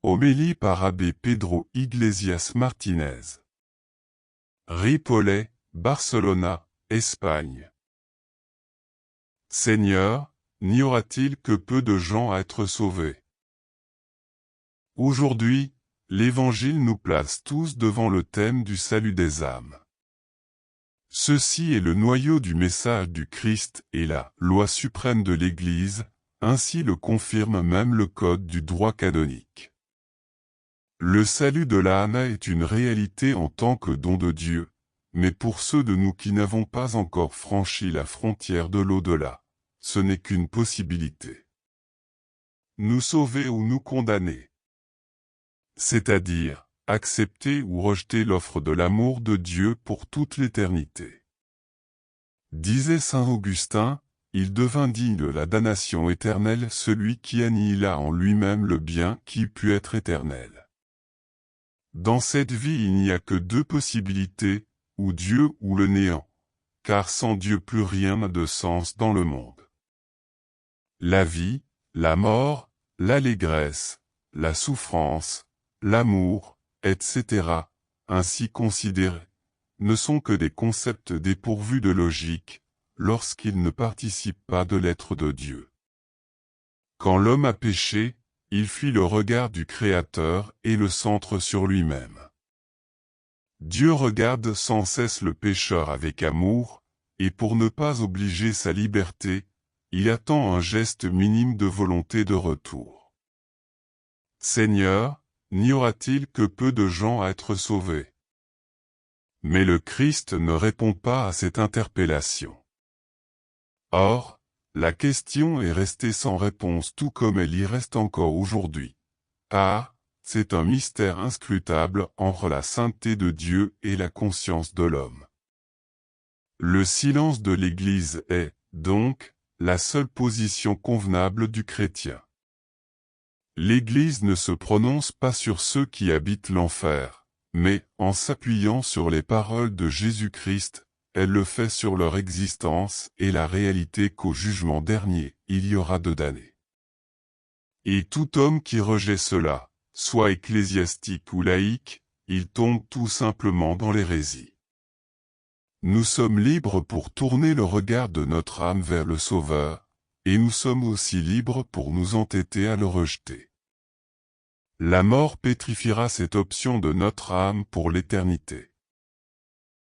Homélie par Abbé Pedro Iglesias Martinez. Ripollet, Barcelona, Espagne. Seigneur, n'y aura-t-il que peu de gens à être sauvés? Aujourd'hui, l'Évangile nous place tous devant le thème du salut des âmes. Ceci est le noyau du message du Christ et la loi suprême de l'Église, ainsi le confirme même le code du droit canonique. Le salut de l'âme est une réalité en tant que don de Dieu, mais pour ceux de nous qui n'avons pas encore franchi la frontière de l'au-delà, ce n'est qu'une possibilité. Nous sauver ou nous condamner. C'est-à-dire, accepter ou rejeter l'offre de l'amour de Dieu pour toute l'éternité. Disait saint Augustin, il devint digne de la damnation éternelle celui qui annihila en lui-même le bien qui put être éternel. Dans cette vie il n'y a que deux possibilités, ou Dieu ou le néant, car sans Dieu plus rien n'a de sens dans le monde. La vie, la mort, l'allégresse, la souffrance, l'amour, etc., ainsi considérés, ne sont que des concepts dépourvus de logique, lorsqu'ils ne participent pas de l'être de Dieu. Quand l'homme a péché, il fuit le regard du Créateur et le centre sur lui-même. Dieu regarde sans cesse le pécheur avec amour, et pour ne pas obliger sa liberté, il attend un geste minime de volonté de retour. Seigneur, n'y aura-t-il que peu de gens à être sauvés? Mais le Christ ne répond pas à cette interpellation. Or, la question est restée sans réponse tout comme elle y reste encore aujourd'hui. Car, c'est un mystère inscrutable entre la sainteté de Dieu et la conscience de l'homme. Le silence de l'Église est, donc, la seule position convenable du chrétien. L'Église ne se prononce pas sur ceux qui habitent l'enfer, mais, en s'appuyant sur les paroles de Jésus-Christ, elle le fait sur leur existence et la réalité qu'au jugement dernier, il y aura de damnés. Et tout homme qui rejette cela, soit ecclésiastique ou laïque, il tombe tout simplement dans l'hérésie. Nous sommes libres pour tourner le regard de notre âme vers le Sauveur, et nous sommes aussi libres pour nous entêter à le rejeter. La mort pétrifiera cette option de notre âme pour l'éternité.